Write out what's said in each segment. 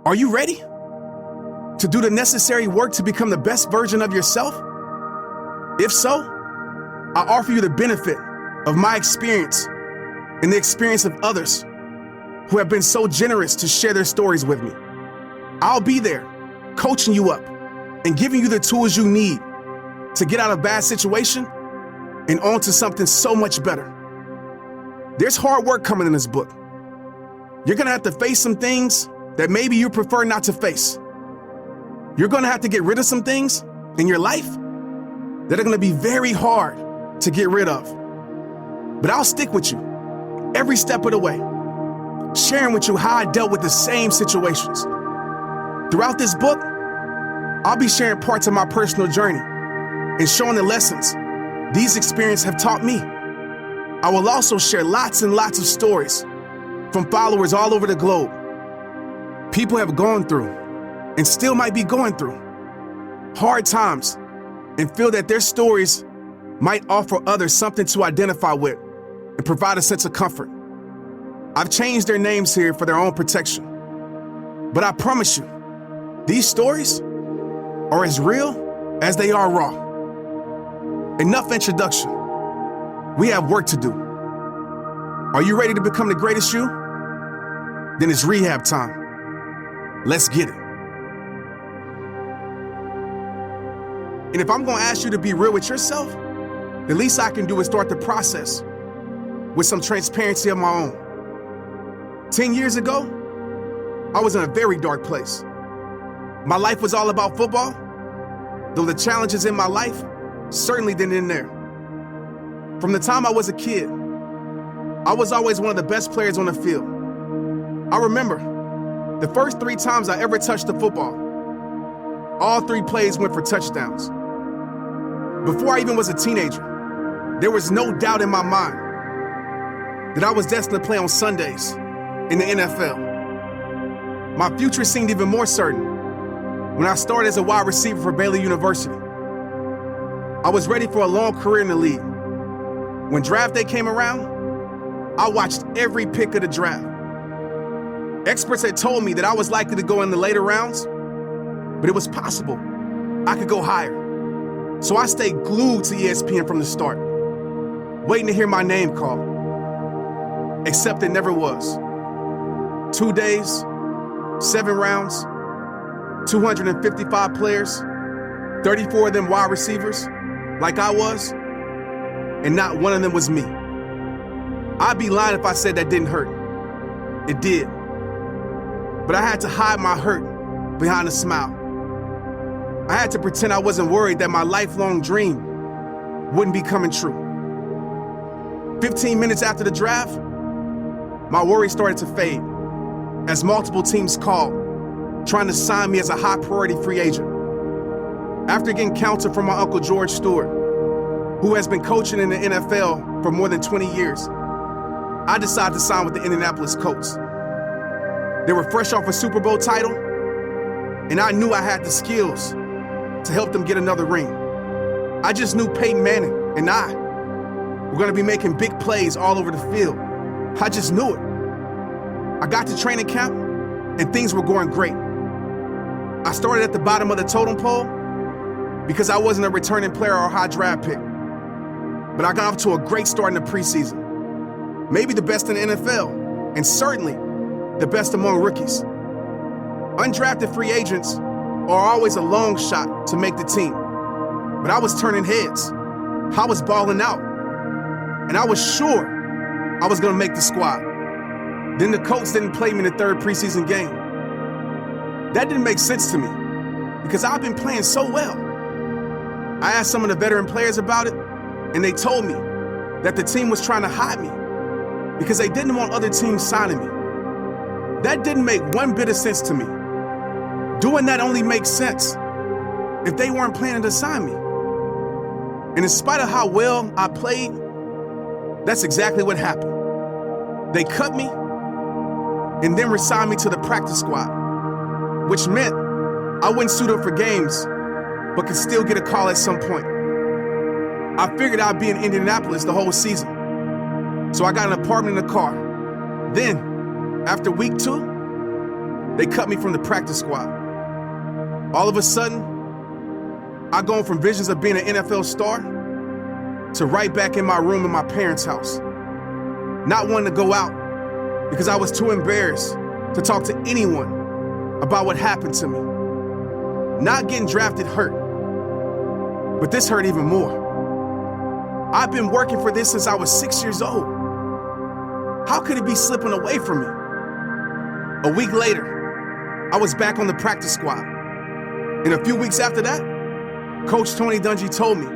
Are you ready to do the necessary work to become the best version of yourself? If so, I offer you the benefit of my experience and the experience of others who have been so generous to share their stories with me. I'll be there, coaching you up and giving you the tools you need to get out of a bad situation and onto something so much better. There's hard work coming in this book. You're gonna have to face some things that maybe you prefer not to face. You're gonna have to get rid of some things in your life that are gonna be very hard to get rid of. But I'll stick with you every step of the way, sharing with you how I dealt with the same situations. Throughout this book, I'll be sharing parts of my personal journey and showing the lessons these experiences have taught me. I will also share lots and lots of stories from followers all over the globe. People have gone through and still might be going through hard times and feel that their stories might offer others something to identify with and provide a sense of comfort. I've changed their names here for their own protection. But I promise you, these stories are as real as they are raw. Enough introduction. We have work to do. Are you ready to become the greatest you? Then it's rehab time. Let's get it. And if I'm gonna ask you to be real with yourself, the least I can do is start the process with some transparency of my own. 10 years ago, I was in a very dark place. My life was all about football, though the challenges in my life certainly didn't end there. From the time I was a kid, I was always one of the best players on the field. I remember the first 3 times I ever touched the football, all 3 plays went for touchdowns. Before I even was a teenager, there was no doubt in my mind that I was destined to play on Sundays in the NFL. My future seemed even more certain when I started as a wide receiver for Baylor University. I was ready for a long career in the league. When draft day came around, I watched every pick of the draft. Experts had told me that I was likely to go in the later rounds, but it was possible I could go higher. So I stayed glued to ESPN from the start, waiting to hear my name called. Except it never was. 2 days, 7 rounds, 255 players, 34 of them wide receivers, like I was, and not one of them was me. I'd be lying if I said that didn't hurt. It did. But I had to hide my hurt behind a smile. I had to pretend I wasn't worried that my lifelong dream wouldn't be coming true. 15 minutes after the draft, my worry started to fade as multiple teams called, trying to sign me as a high priority free agent. After getting counsel from my uncle George Stewart, who has been coaching in the NFL for more than 20 years, I decided to sign with the Indianapolis Colts. They were fresh off a Super Bowl title, and I knew I had the skills to help them get another ring. I just knew Peyton Manning and I were gonna be making big plays all over the field. I just knew it. I got to training camp, and things were going great. I started at the bottom of the totem pole because I wasn't a returning player or a high draft pick. But I got off to a great start in the preseason. Maybe the best in the NFL, and certainly the best among rookies. Undrafted free agents are always a long shot to make the team. But I was turning heads. I was balling out. And I was sure I was gonna make the squad. Then the Colts didn't play me in the 3rd preseason game. That didn't make sense to me because I've been playing so well. I asked some of the veteran players about it, and they told me that the team was trying to hide me because they didn't want other teams signing me. That didn't make one bit of sense to me. Doing that only makes sense if they weren't planning to sign me. And in spite of how well I played, that's exactly what happened. They cut me and then re-signed me to the practice squad, which meant I wouldn't suit up for games, but could still get a call at some point. I figured I'd be in Indianapolis the whole season, so I got an apartment and a car. Then, after week 2, they cut me from the practice squad. All of a sudden, I gone from visions of being an NFL star to right back in my room in my parents' house. Not wanting to go out because I was too embarrassed to talk to anyone about what happened to me. Not getting drafted hurt, but this hurt even more. I've been working for this since I was 6 years old. How could it be slipping away from me? A week later, I was back on the practice squad. And a few weeks after that, Coach Tony Dungy told me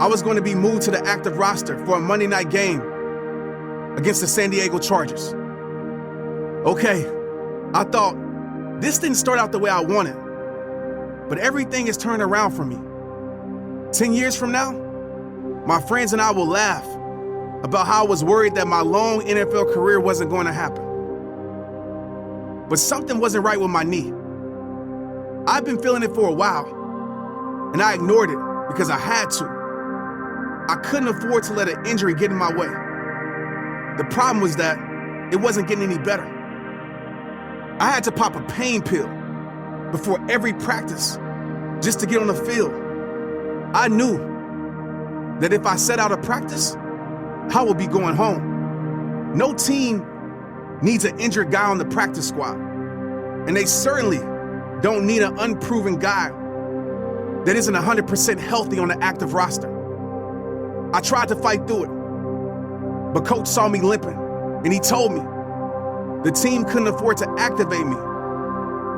I was going to be moved to the active roster for a Monday night game against the San Diego Chargers. Okay, I thought this didn't start out the way I wanted, but everything has turned around for me. 10 years from now, my friends and I will laugh about how I was worried that my long NFL career wasn't going to happen. But something wasn't right with my knee. I've been feeling it for a while, and I ignored it because I had to. I couldn't afford to let an injury get in my way. The problem was that it wasn't getting any better. I had to pop a pain pill before every practice just to get on the field. I knew that if I set out of practice, I would be going home. No team needs an injured guy on the practice squad, and they certainly don't need an unproven guy that isn't 100% healthy on the active roster. I tried to fight through it, but coach saw me limping, and he told me the team couldn't afford to activate me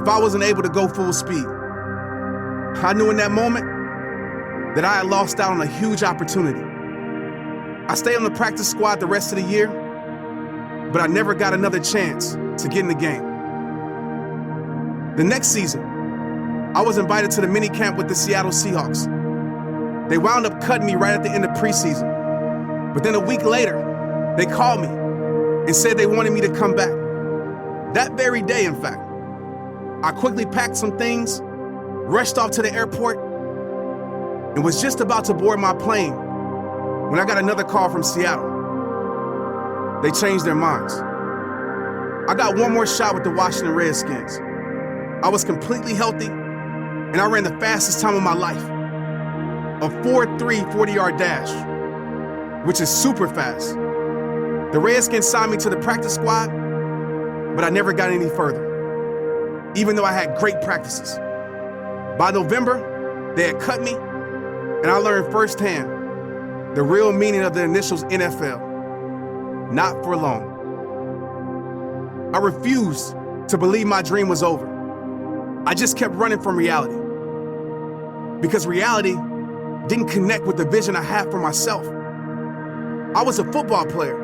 if I wasn't able to go full speed. I knew in that moment that I had lost out on a huge opportunity. I stayed on the practice squad the rest of the year, but I never got another chance to get in the game. The next season, I was invited to the mini camp with the Seattle Seahawks. They wound up cutting me right at the end of preseason. But then a week later, they called me and said they wanted me to come back. That very day, in fact. I quickly packed some things, rushed off to the airport, and was just about to board my plane when I got another call from Seattle. They changed their minds. I got one more shot with the Washington Redskins. I was completely healthy, and I ran the fastest time of my life. A 4.3 40-yard dash, which is super fast. The Redskins signed me to the practice squad, but I never got any further, even though I had great practices. By November, they had cut me, and I learned firsthand the real meaning of the initials NFL. Not for long. I refused to believe my dream was over. I just kept running from reality, because reality didn't connect with the vision I had for myself. I was a football player.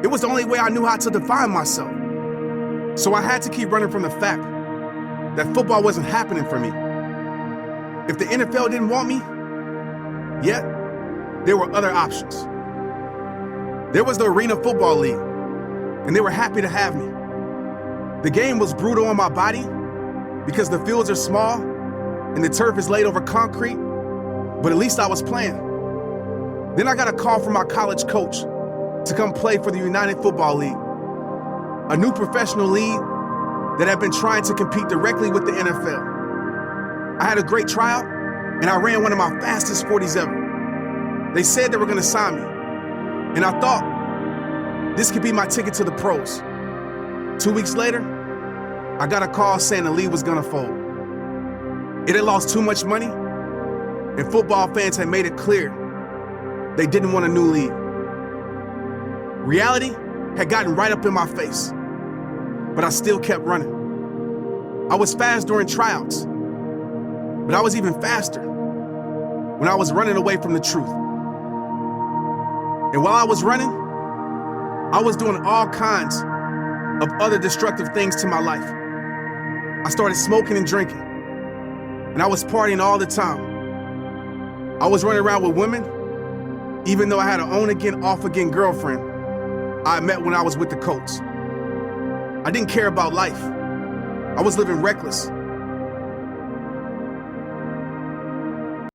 It was the only way I knew how to define myself. So I had to keep running from the fact that football wasn't happening for me. If the NFL didn't want me, yet there were other options. There was the Arena Football League, and they were happy to have me. The game was brutal on my body because the fields are small and the turf is laid over concrete, but at least I was playing. Then I got a call from my college coach to come play for the United Football League, a new professional league that had been trying to compete directly with the NFL. I had a great tryout, and I ran one of my fastest 40s ever. They said they were going to sign me, and I thought this could be my ticket to the pros. 2 weeks later, I got a call saying the league was going to fold. It had lost too much money, and football fans had made it clear they didn't want a new league. Reality had gotten right up in my face, but I still kept running. I was fast during tryouts, but I was even faster when I was running away from the truth. And while I was running, I was doing all kinds of other destructive things to my life. I started smoking and drinking, and I was partying all the time. I was running around with women, even though I had an on-again, off-again girlfriend I met when I was with the Colts. I didn't care about life. I was living reckless,